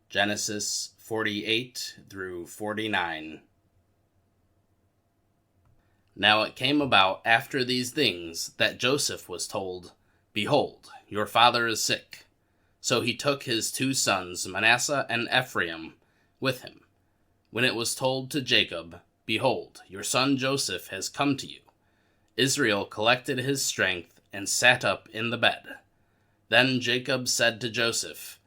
Genesis 48 through 49. Now it came about after these things that Joseph was told, Behold, your father is sick. So he took his 2 sons, Manasseh and Ephraim, with him. When it was told to Jacob, Behold, your son Joseph has come to you, Israel collected his strength and sat up in the bed. Then Jacob said to Joseph,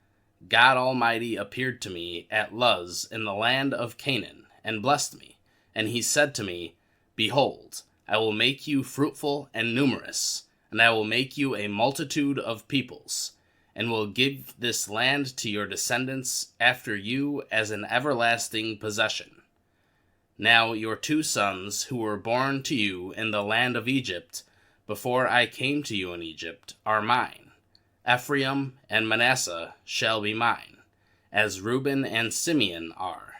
God Almighty appeared to me at Luz in the land of Canaan, and blessed me. And he said to me, Behold, I will make you fruitful and numerous, and I will make you a multitude of peoples, and will give this land to your descendants after you as an everlasting possession. Now your 2 sons, who were born to you in the land of Egypt, before I came to you in Egypt, are mine. Ephraim and Manasseh shall be mine, as Reuben and Simeon are.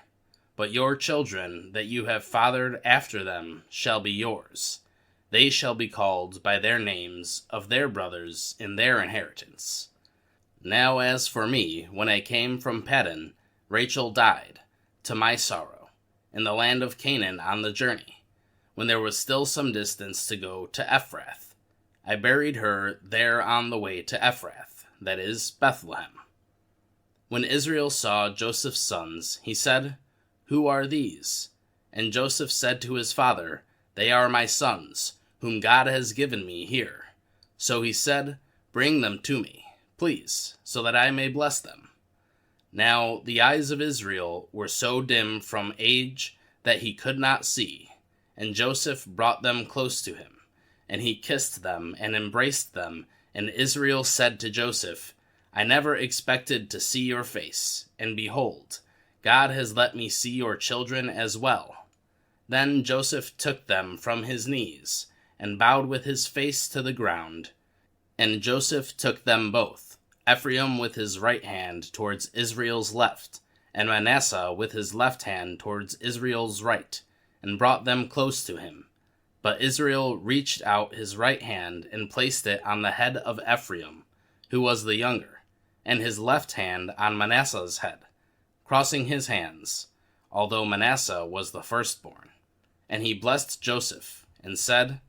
But your children that you have fathered after them shall be yours. They shall be called by their names of their brothers in their inheritance. Now as for me, when I came from Paddan, Rachel died, to my sorrow, in the land of Canaan on the journey, when there was still some distance to go to Ephrath. I buried her there on the way to Ephrath, that is, Bethlehem. When Israel saw Joseph's sons, he said, Who are these? And Joseph said to his father, They are my sons, whom God has given me here. So he said, Bring them to me, please, so that I may bless them. Now the eyes of Israel were so dim from age that he could not see, and Joseph brought them close to him. And he kissed them and embraced them, and Israel said to Joseph, I never expected to see your face, and behold, God has let me see your children as well. Then Joseph took them from his knees, and bowed with his face to the ground. And Joseph took them both, Ephraim with his right hand towards Israel's left, and Manasseh with his left hand towards Israel's right, and brought them close to him. But Israel reached out his right hand and placed it on the head of Ephraim, who was the younger, and his left hand on Manasseh's head, crossing his hands, although Manasseh was the firstborn. And he blessed Joseph, and said,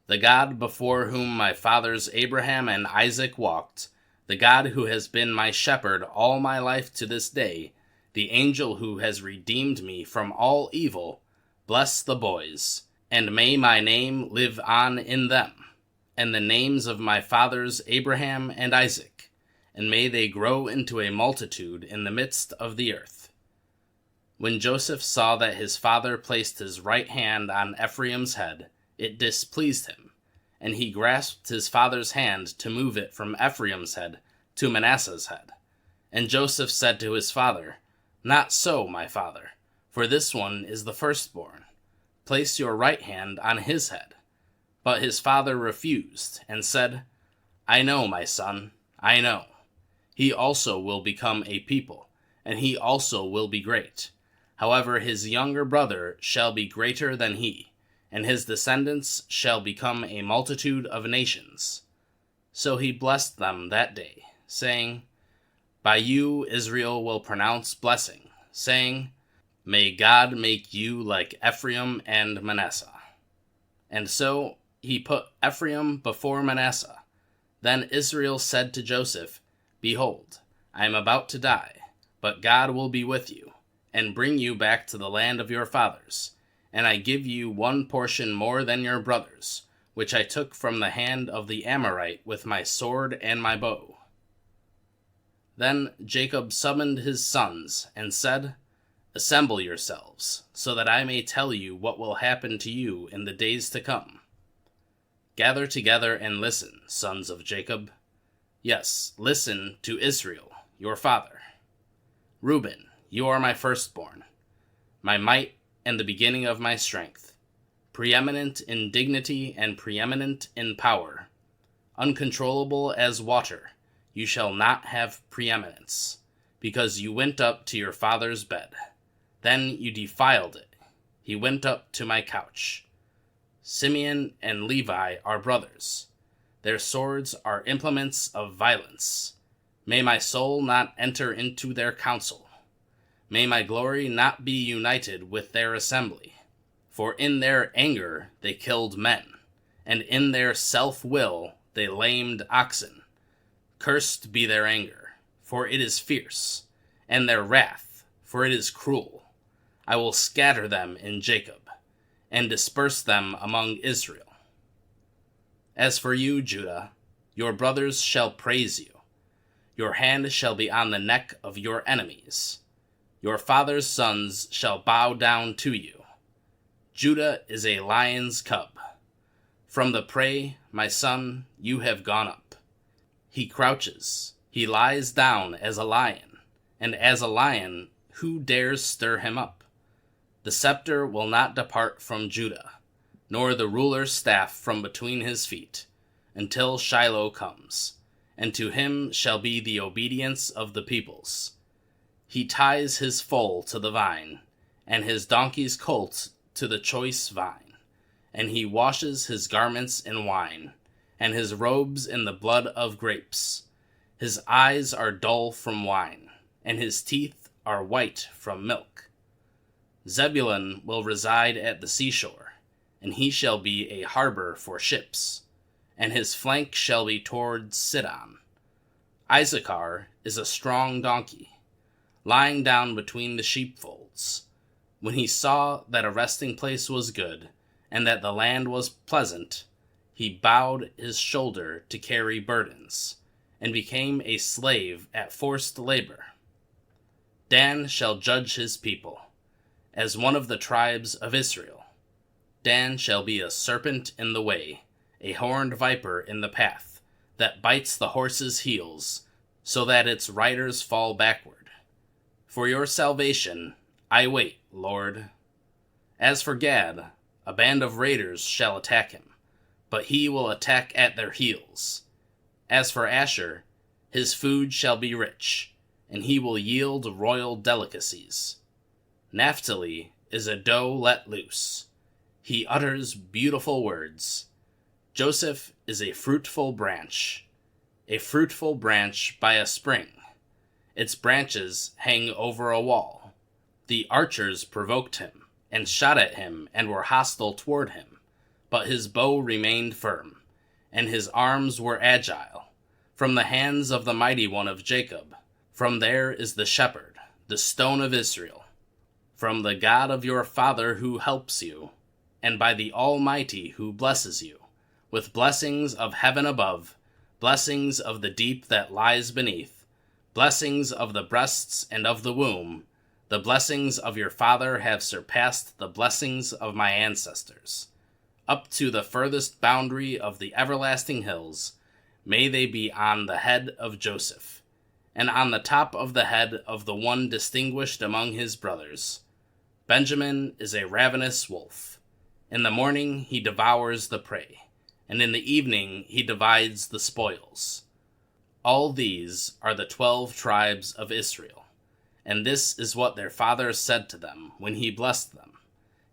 The God before whom my fathers Abraham and Isaac walked, the God who has been my shepherd all my life to this day, the angel who has redeemed me from all evil, bless the boys, and may my name live on in them, and the names of my fathers Abraham and Isaac, and may they grow into a multitude in the midst of the earth. When Joseph saw that his father placed his right hand on Ephraim's head, it displeased him, and he grasped his father's hand to move it from Ephraim's head to Manasseh's head. And Joseph said to his father, Not so, my father, for this one is the firstborn. Place your right hand on his head. But his father refused, and said, I know, my son, I know. He also will become a people, and he also will be great. However, his younger brother shall be greater than he, and his descendants shall become a multitude of nations. So he blessed them that day, saying, By you Israel will pronounce blessing, saying, May God make you like Ephraim and Manasseh. And so he put Ephraim before Manasseh. Then Israel said to Joseph, Behold, I am about to die, but God will be with you, and bring you back to the land of your fathers. And I give you 1 portion more than your brothers, which I took from the hand of the Amorite with my sword and my bow. Then Jacob summoned his sons, and said, Assemble yourselves, so that I may tell you what will happen to you in the days to come. Gather together and listen, sons of Jacob. Yes, listen to Israel, your father. Reuben, you are my firstborn, my might and the beginning of my strength, preeminent in dignity and preeminent in power. Uncontrollable as water, you shall not have preeminence, because you went up to your father's bed. Then you defiled it. He went up to my couch. Simeon and Levi are brothers. Their swords are implements of violence. May my soul not enter into their council. May my glory not be united with their assembly. For in their anger they killed men, and in their self-will they lamed oxen. Cursed be their anger, for it is fierce, and their wrath, for it is cruel. I will scatter them in Jacob, and disperse them among Israel. As for you, Judah, your brothers shall praise you. Your hand shall be on the neck of your enemies. Your father's sons shall bow down to you. Judah is a lion's cub. From the prey, my son, you have gone up. He crouches, he lies down as a lion, and as a lion, who dares stir him up? The scepter will not depart from Judah, nor the ruler's staff from between his feet, until Shiloh comes, and to him shall be the obedience of the peoples. He ties his foal to the vine, and his donkey's colt to the choice vine, and he washes his garments in wine, and his robes in the blood of grapes. His eyes are dull from wine, and his teeth are white from milk. Zebulun will reside at the seashore, and he shall be a harbor for ships, and his flank shall be toward Sidon. Issachar is a strong donkey, lying down between the sheepfolds. When he saw that a resting place was good, and that the land was pleasant, he bowed his shoulder to carry burdens, and became a slave at forced labor. Dan shall judge his people, as one of the tribes of Israel. Dan shall be a serpent in the way, a horned viper in the path, that bites the horse's heels, so that its riders fall backward. For your salvation I wait, Lord. As for Gad, a band of raiders shall attack him, but he will attack at their heels. As for Asher, his food shall be rich, and he will yield royal delicacies. Naphtali is a doe let loose. He utters beautiful words. Joseph is a fruitful branch by a spring. Its branches hang over a wall. The archers provoked him, and shot at him, and were hostile toward him. But his bow remained firm, and his arms were agile. From the hands of the mighty one of Jacob, from there is the shepherd, the stone of Israel. From the God of your father who helps you, and by the Almighty who blesses you, with blessings of heaven above, blessings of the deep that lies beneath, blessings of the breasts and of the womb. The blessings of your father have surpassed the blessings of my ancestors. Up to the furthest boundary of the everlasting hills, may they be on the head of Joseph, and on the top of the head of the one distinguished among his brothers. Benjamin is a ravenous wolf. In the morning he devours the prey, and in the evening he divides the spoils. All these are the 12 tribes of Israel. And this is what their father said to them when he blessed them.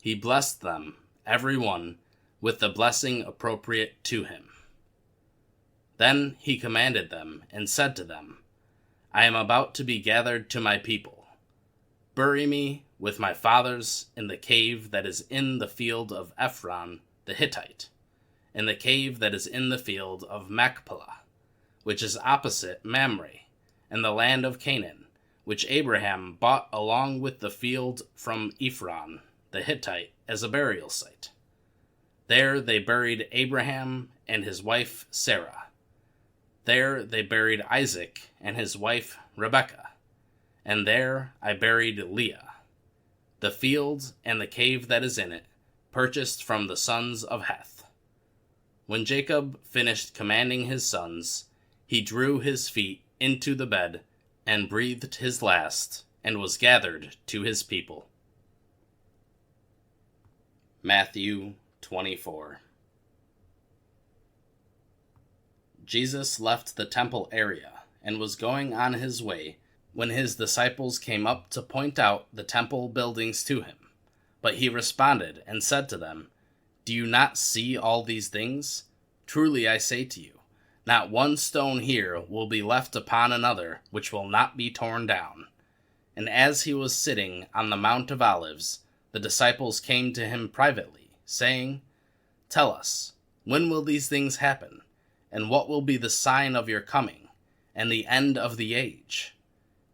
He blessed them, every one, with the blessing appropriate to him. Then he commanded them and said to them, I am about to be gathered to my people. Bury me with my fathers in the cave that is in the field of Ephron the Hittite, in the cave that is in the field of Machpelah, which is opposite Mamre, and the land of Canaan, which Abraham bought along with the field from Ephron the Hittite as a burial site. There they buried Abraham and his wife Sarah. There they buried Isaac and his wife Rebekah. And there I buried Leah. The field and the cave that is in it, purchased from the sons of Heth. When Jacob finished commanding his sons, he drew his feet into the bed and breathed his last, and was gathered to his people. Matthew 24. Jesus left the temple area and was going on his way when his disciples came up to point out the temple buildings to him. But he responded and said to them, Do you not see all these things? Truly I say to you, Not one stone here will be left upon another which will not be torn down. And as he was sitting on the Mount of Olives, the disciples came to him privately, saying, Tell us, when will these things happen? And what will be the sign of your coming, and the end of the age?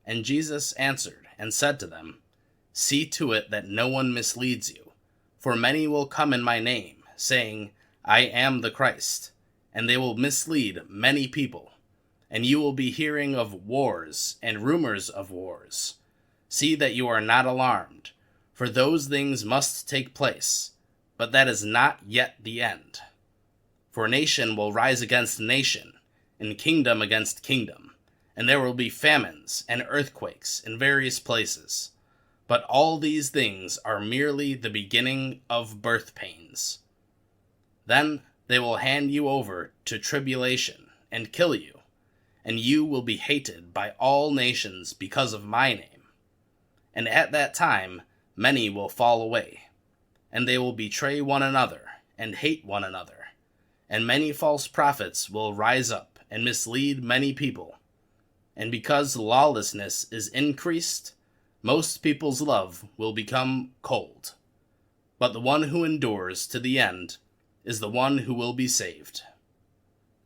And Jesus answered and said to them, See to it that no one misleads you. For many will come in my name, saying, I am the Christ, and they will mislead many people. And you will be hearing of wars and rumors of wars. See that you are not alarmed, for those things must take place, but that is not yet the end. For nation will rise against nation, and kingdom against kingdom, and there will be famines and earthquakes in various places. But all these things are merely the beginning of birth pains. Then they will hand you over to tribulation and kill you, and you will be hated by all nations because of my name. And at that time many will fall away, and they will betray one another and hate one another. And many false prophets will rise up and mislead many people. And because lawlessness is increased, most people's love will become cold. But the one who endures to the end is the one who will be saved.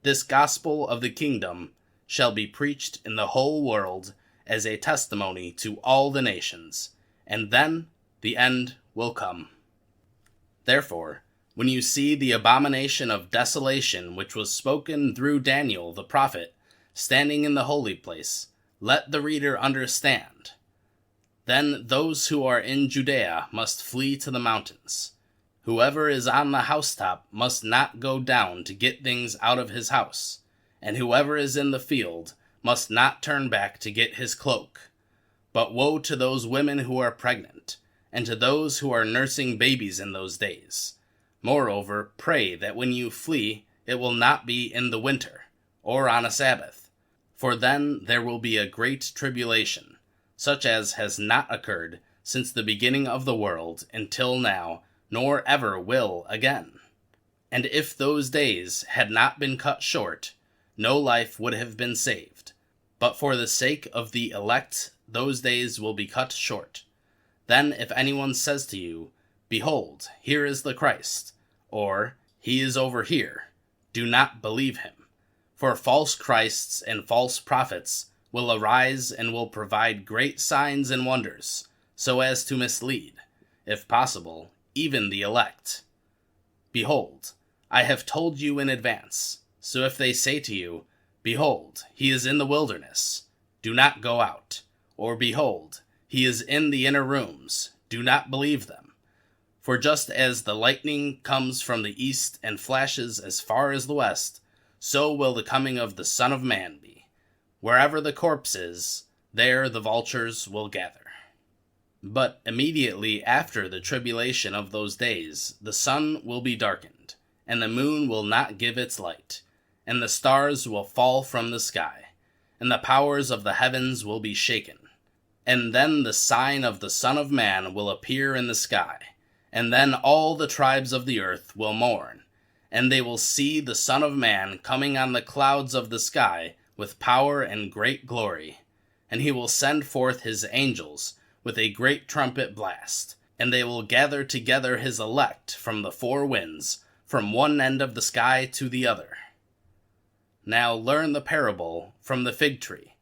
This gospel of the kingdom shall be preached in the whole world as a testimony to all the nations, and then the end will come. Therefore, when you see the abomination of desolation which was spoken through Daniel the prophet standing in the holy place, let the reader understand. Then those who are in Judea must flee to the mountains. Whoever is on the housetop must not go down to get things out of his house, and whoever is in the field must not turn back to get his cloak. But woe to those women who are pregnant, and to those who are nursing babies in those days. Moreover, pray that when you flee, it will not be in the winter, or on a Sabbath, for then there will be a great tribulation, such as has not occurred since the beginning of the world until now, nor ever will again. And if those days had not been cut short, no life would have been saved. But for the sake of the elect, those days will be cut short. Then if anyone says to you, Behold, here is the Christ, or He is over here, do not believe him. For false Christs and false prophets will arise and will provide great signs and wonders, so as to mislead, if possible, even the elect. Behold, I have told you in advance. So if they say to you, Behold, he is in the wilderness, do not go out. Or behold, he is in the inner rooms, do not believe them. For just as the lightning comes from the east and flashes as far as the west, so will the coming of the Son of Man be. Wherever the corpse is, there the vultures will gather. But immediately after the tribulation of those days, the sun will be darkened, and the moon will not give its light, and the stars will fall from the sky, and the powers of the heavens will be shaken. And then the sign of the Son of Man will appear in the sky, and then all the tribes of the earth will mourn, and they will see the Son of Man coming on the clouds of the sky with power and great glory. And he will send forth his angels with a great trumpet blast, and they will gather together his elect from the four winds, from one end of the sky to the other. Now learn the parable from the fig tree.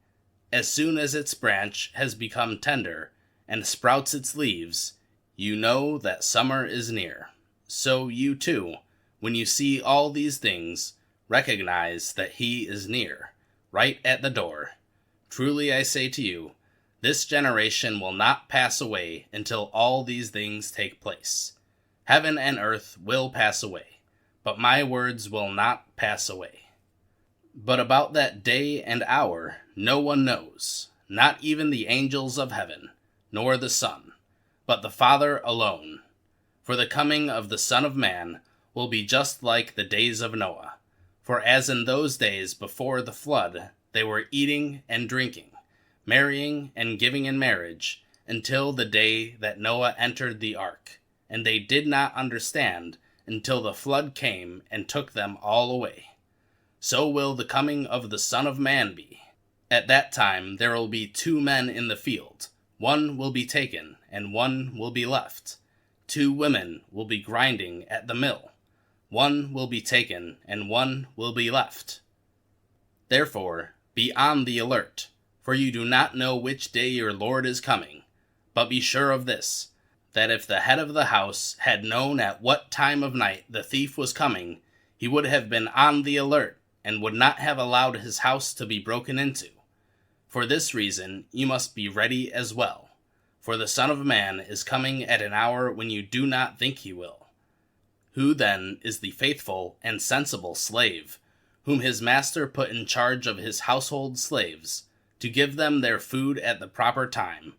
As soon as its branch has become tender, and sprouts its leaves, you know that summer is near. So you too, when you see all these things, recognize that he is near, right at the door. Truly I say to you, this generation will not pass away until all these things take place. Heaven and earth will pass away, but my words will not pass away. But about that day and hour no one knows, not even the angels of heaven, nor the Son, but the Father alone. For the coming of the Son of Man will be just like the days of Noah. For as in those days before the flood, they were eating and drinking, marrying and giving in marriage, until the day that Noah entered the ark, and they did not understand until the flood came and took them all away. so will the coming of the Son of Man be. At that time there will be 2 men in the field. One will be taken, and one will be left. 2 women will be grinding at the mill. One will be taken, and one will be left. Therefore, be on the alert, for you do not know which day your Lord is coming. But be sure of this, that if the head of the house had known at what time of night the thief was coming, he would have been on the alert, and would not have allowed his house to be broken into. For this reason you must be ready as well, for the Son of Man is coming at an hour when you do not think he will. Who then is the faithful and sensible slave, whom his master put in charge of his household slaves, to give them their food at the proper time?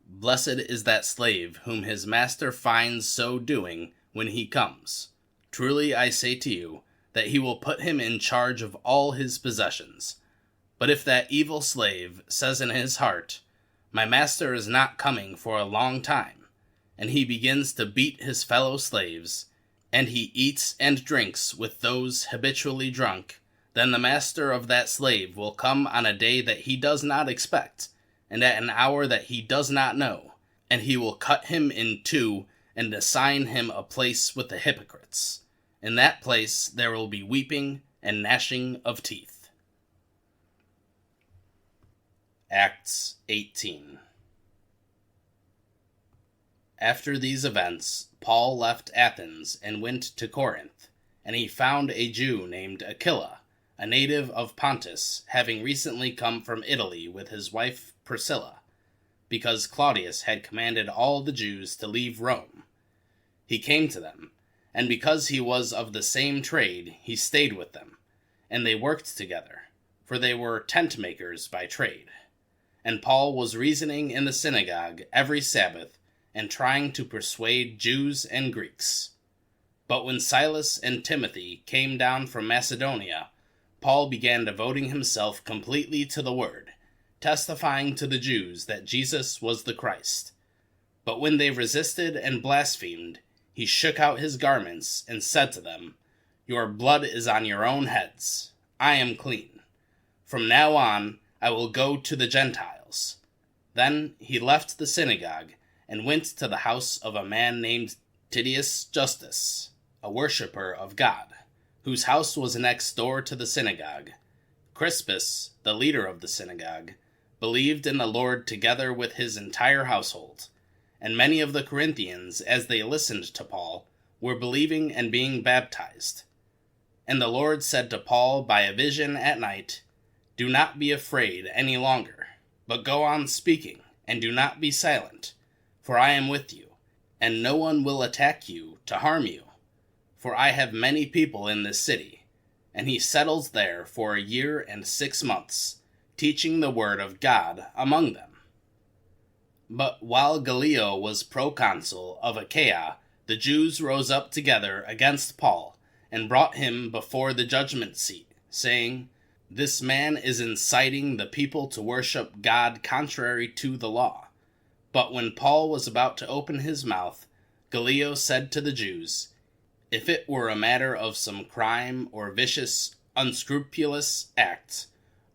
Blessed is that slave whom his master finds so doing when he comes. Truly I say to you, that he will put him in charge of all his possessions. But if that evil slave says in his heart, My master is not coming for a long time, and he begins to beat his fellow slaves, and he eats and drinks with those habitually drunk, then the master of that slave will come on a day that he does not expect, and at an hour that he does not know, and he will cut him in 2 and assign him a place with the hypocrites. In that place there will be weeping and gnashing of teeth. Acts 18. After these events, Paul left Athens and went to Corinth, and he found a Jew named Aquila, a native of Pontus, having recently come from Italy with his wife Priscilla, because Claudius had commanded all the Jews to leave Rome. He came to them, and because he was of the same trade, he stayed with them, and they worked together, for they were tent makers by trade. And Paul was reasoning in the synagogue every Sabbath, and trying to persuade Jews and Greeks. But when Silas and Timothy came down from Macedonia, Paul began devoting himself completely to the word, testifying to the Jews that Jesus was the Christ. But when they resisted and blasphemed, he shook out his garments and said to them, Your blood is on your own heads. I am clean. From now on, I will go to the Gentiles. Then he left the synagogue and went to the house of a man named Titius Justus, a worshipper of God, whose house was next door to the synagogue. Crispus, the leader of the synagogue, believed in the Lord together with his entire household, and many of the Corinthians, as they listened to Paul, were believing and being baptized. And the Lord said to Paul by a vision at night, Do not be afraid any longer, but go on speaking, and do not be silent, for I am with you, and no one will attack you to harm you. For I have many people in this city. And he settled there for 1 year and 6 months, teaching the word of God among them. But while Gallio was proconsul of Achaia, the Jews rose up together against Paul, and brought him before the judgment seat, saying, This man is inciting the people to worship God contrary to the law. But when Paul was about to open his mouth, Gallio said to the Jews, If it were a matter of some crime or vicious, unscrupulous act,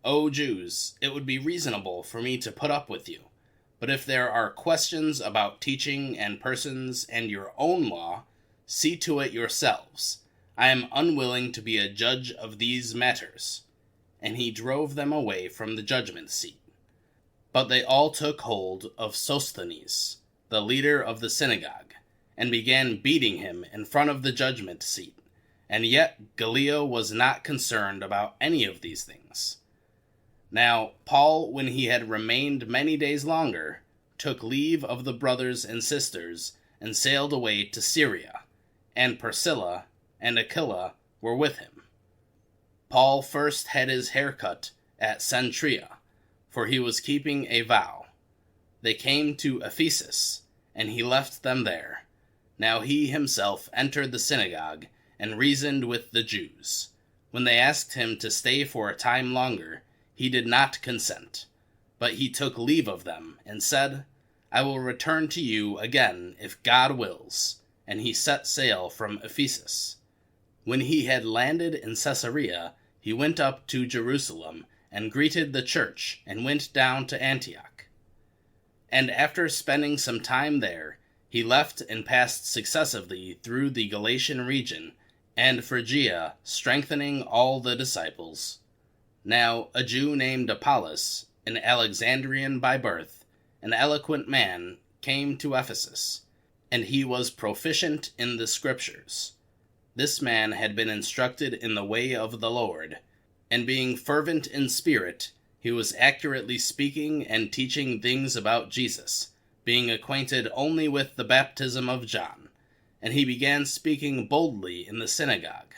O Jews, it would be reasonable for me to put up with you. But if there are questions about teaching and persons and your own law, see to it yourselves. I am unwilling to be a judge of these matters. And he drove them away from the judgment seat. But they all took hold of Sosthenes, the leader of the synagogue, and began beating him in front of the judgment seat. And yet Gallio was not concerned about any of these things. Now Paul, when he had remained many days longer, took leave of the brothers and sisters, and sailed away to Syria, and Priscilla and Aquila were with him. Paul first had his hair cut at Cenchrea, for he was keeping a vow. They came to Ephesus, and he left them there. Now he himself entered the synagogue, and reasoned with the Jews. When they asked him to stay for a time longer, he did not consent. But he took leave of them, and said, I will return to you again if God wills. And he set sail from Ephesus. When he had landed in Caesarea, he went up to Jerusalem and greeted the church and went down to Antioch. And after spending some time there, he left and passed successively through the Galatian region and Phrygia, strengthening all the disciples. Now a Jew named Apollos, an Alexandrian by birth, an eloquent man, came to Ephesus, and he was proficient in the Scriptures. This man had been instructed in the way of the Lord, and being fervent in spirit, he was accurately speaking and teaching things about Jesus, being acquainted only with the baptism of John, and he began speaking boldly in the synagogue.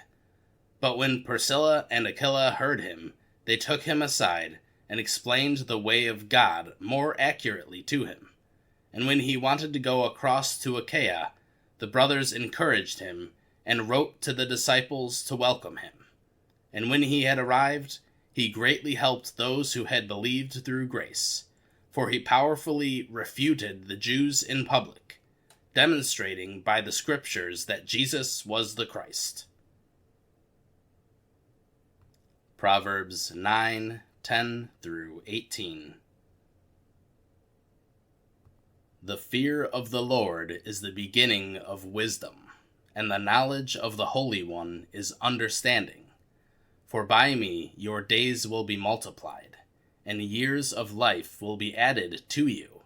But when Priscilla and Aquila heard him, they took him aside and explained the way of God more accurately to him. And when he wanted to go across to Achaia, the brothers encouraged him and wrote to the disciples to welcome him. And when he had arrived, he greatly helped those who had believed through grace, for he powerfully refuted the Jews in public, demonstrating by the Scriptures that Jesus was the Christ. Proverbs 9:10 through 18. The fear of the Lord is the beginning of wisdom, and the knowledge of the Holy One is understanding. For by me your days will be multiplied, and years of life will be added to you.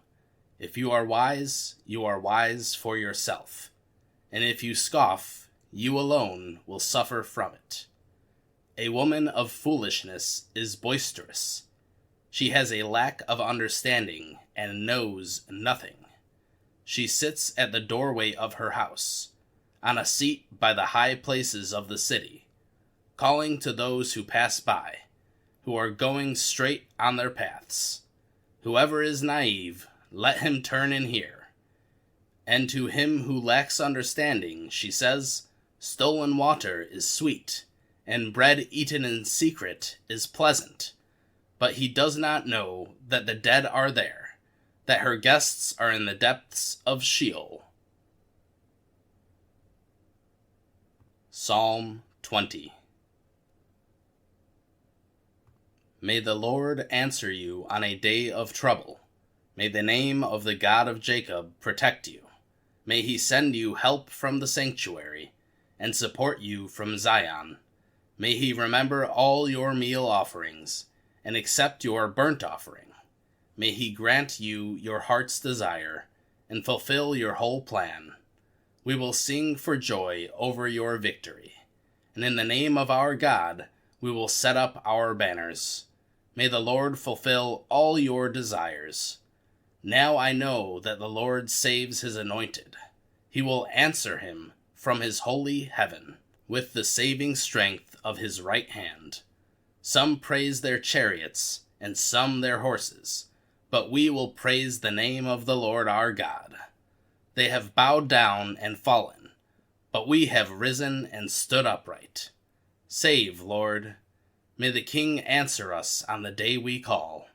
If you are wise for yourself, and if you scoff, you alone will suffer from it. A woman of foolishness is boisterous. She has a lack of understanding and knows nothing. She sits at the doorway of her house, on a seat by the high places of the city, calling to those who pass by, who are going straight on their paths. Whoever is naive, let him turn and hear. And to him who lacks understanding, she says, stolen water is sweet, and bread eaten in secret is pleasant. But he does not know that the dead are there, that her guests are in the depths of Sheol. Psalm 20. May the Lord answer you on a day of trouble. May the name of the God of Jacob protect you. May he send you help from the sanctuary, and support you from Zion. May he remember all your meal offerings, and accept your burnt offering. May he grant you your heart's desire, and fulfill your whole plan. We will sing for joy over your victory, and in the name of our God we will set up our banners. May the Lord fulfill all your desires. Now I know that the Lord saves his anointed. He will answer him from his holy heaven with the saving strength of his right hand. Some praise their chariots, and some their horses, but we will praise the name of the Lord our God. They have bowed down and fallen, but we have risen and stood upright. Save, Lord. May the King answer us on the day we call.